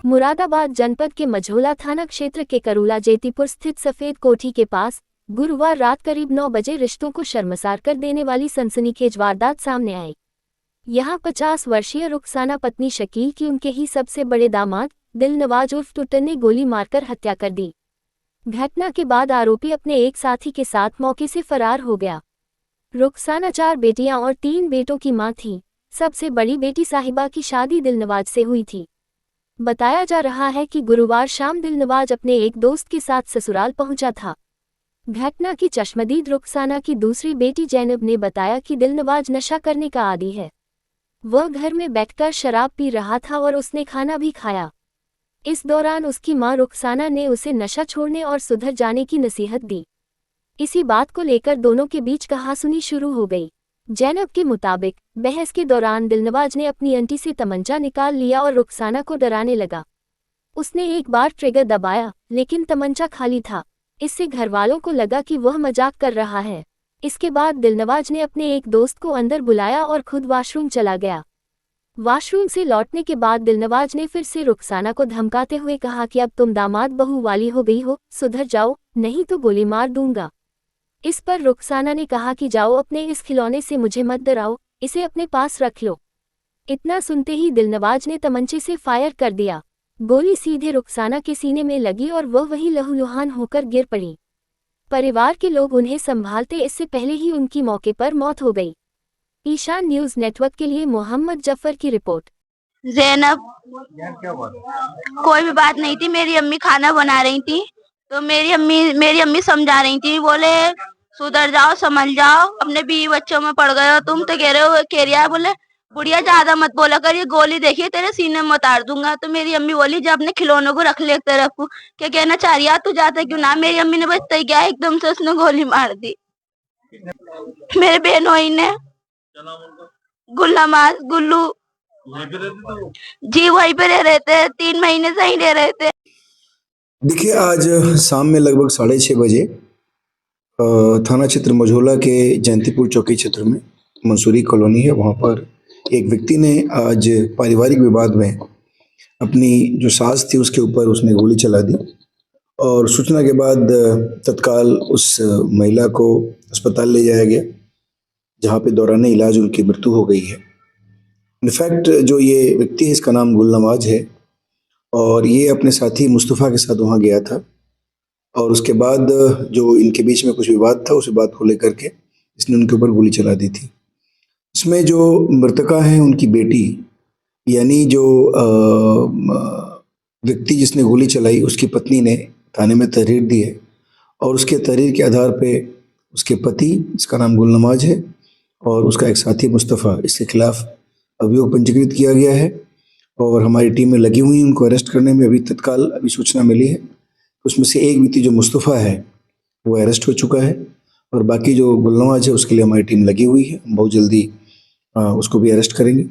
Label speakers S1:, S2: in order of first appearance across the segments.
S1: मुरादाबाद जनपद के मझौला थाना क्षेत्र के करूला जेतीपुर स्थित सफेद कोठी के पास गुरुवार रात करीब 9 बजे रिश्तों को शर्मसार कर देने वाली सनसनीखेज वारदात सामने आई। यहां 50 वर्षीय रुखसाना पत्नी शकील की उनके ही सबसे बड़े दामाद दिलनवाज उर्फ टुट्टन ने गोली मारकर हत्या कर दी। घटना के बाद आरोपी अपने एक साथी के साथ मौके से फरार हो गया। रुखसाना 4 बेटियां और 3 बेटों की मां थी। सबसे बड़ी बेटी साहिबा की शादी दिलनवाज से हुई थी। बताया जा रहा है कि गुरुवार शाम दिलनवाज अपने एक दोस्त के साथ ससुराल पहुंचा था। घटना की चश्मदीद रुखसाना की दूसरी बेटी जैनब ने बताया कि दिलनवाज नशा करने का आदी है। वह घर में बैठकर शराब पी रहा था और उसने खाना भी खाया। इस दौरान उसकी मां रुखसाना ने उसे नशा छोड़ने और सुधर जाने की नसीहत दी। इसी बात को लेकर दोनों के बीच कहासुनी शुरू हो गई। जैनब के मुताबिक बहस के दौरान दिलनवाज ने अपनी अंटी से तमंचा निकाल लिया और रुखसाना को डराने लगा। उसने एक बार ट्रिगर दबाया, लेकिन तमंचा खाली था। इससे घरवालों को लगा कि वह मजाक कर रहा है। इसके बाद दिलनवाज ने अपने एक दोस्त को अंदर बुलाया और खुद वॉशरूम चला गया। वॉशरूम से लौटने के बाद दिलनवाज ने फिर से रुखसाना को धमकाते हुए कहा कि अब तुम दामाद बहू वाली हो गई हो, सुधर जाओ, नहीं तो गोली मार दूंगा। इस पर रुखसाना ने कहा कि जाओ, अपने इस खिलौने से मुझे मत डराओ, इसे अपने पास रख लो। इतना सुनते ही दिलनवाज ने तमंचे से फायर कर दिया। गोली सीधे रुखसाना के सीने में लगी और वह वहीं लहूलुहान होकर गिर पड़ी। परिवार के लोग उन्हें संभालते इससे पहले ही उनकी मौके पर मौत हो गई। ईशान न्यूज नेटवर्क के लिए मोहम्मद जफर की रिपोर्ट।
S2: जैनब, कोई भी बात नहीं थी। मेरी अम्मी खाना बना रही थी तो मेरी अम्मी समझा रही थी, बोले सुधर जाओ, समझ जाओ, अपने बीवी बच्चों में पड़ गए हो तुम। तो कह रहे हो केरिया, बोले बुढ़िया ज्यादा मत बोला कर, ये गोली देखिए तेरे सीने में उतार दूंगा। तो मेरी अम्मी बोली जब अपने खिलौनों को रख ले एक तरफ को, क्या कहना चाह रही है, तू जाता क्यों ना। मेरी अम्मी ने बचता ही क्या, एकदम से उसने गोली मार दी। मेरे बहनोई ने गुल्लामाज गुल्लू जी वहीं पे रह रहे थे, 3 महीने से ही रह रहे थे।
S3: देखिए, आज शाम में लगभग 6:30 बजे थाना क्षेत्र मझौला के जयंतीपुर चौकी क्षेत्र में मंसूरी कॉलोनी है, वहाँ पर एक व्यक्ति ने आज पारिवारिक विवाद में अपनी जो सास थी उसके ऊपर उसने गोली चला दी और सूचना के बाद तत्काल उस महिला को अस्पताल ले जाया गया, जहाँ पे दौरान इलाज उनकी मृत्यु हो गई है। इनफैक्ट जो ये व्यक्ति है इसका नाम गुलनवाज है और ये अपने साथी मुस्तफ़ा के साथ वहाँ गया था और उसके बाद जो इनके बीच में कुछ विवाद था, उस विवाद को लेकर के इसने उनके ऊपर गोली चला दी थी। इसमें जो मृतका है उनकी बेटी, यानी जो व्यक्ति जिसने गोली चलाई उसकी पत्नी ने थाने में तहरीर दी है और उसके तहरीर के आधार पे उसके पति, इसका नाम गुलनवाज है, और उसका एक साथी मुस्तफ़ा, इसके खिलाफ अभियोग पंजीकृत किया गया है और हमारी टीमें लगी हुई हैं उनको अरेस्ट करने में। अभी सूचना मिली है, उसमें से एक व्यक्ति जो मुस्तफ़ा है वो अरेस्ट हो चुका है और बाकी जो गुलनवाज है उसके लिए हमारी टीम लगी हुई है, बहुत जल्दी उसको भी अरेस्ट करेंगे।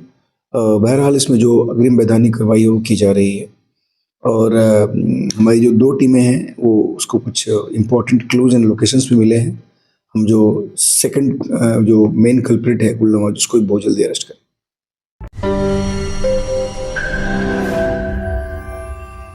S3: बहरहाल इसमें जो अग्रिम वैधानिक कार्रवाई है वो की जा रही है और हमारी जो 2 टीमें हैं वो उसको कुछ इम्पोर्टेंट क्लूज एंड लोकेशंस भी मिले हैं। हम जो सेकंड जो मेन कल्प्रिट है गुलनवाज, उसको भी बहुत जल्दी अरेस्ट करें।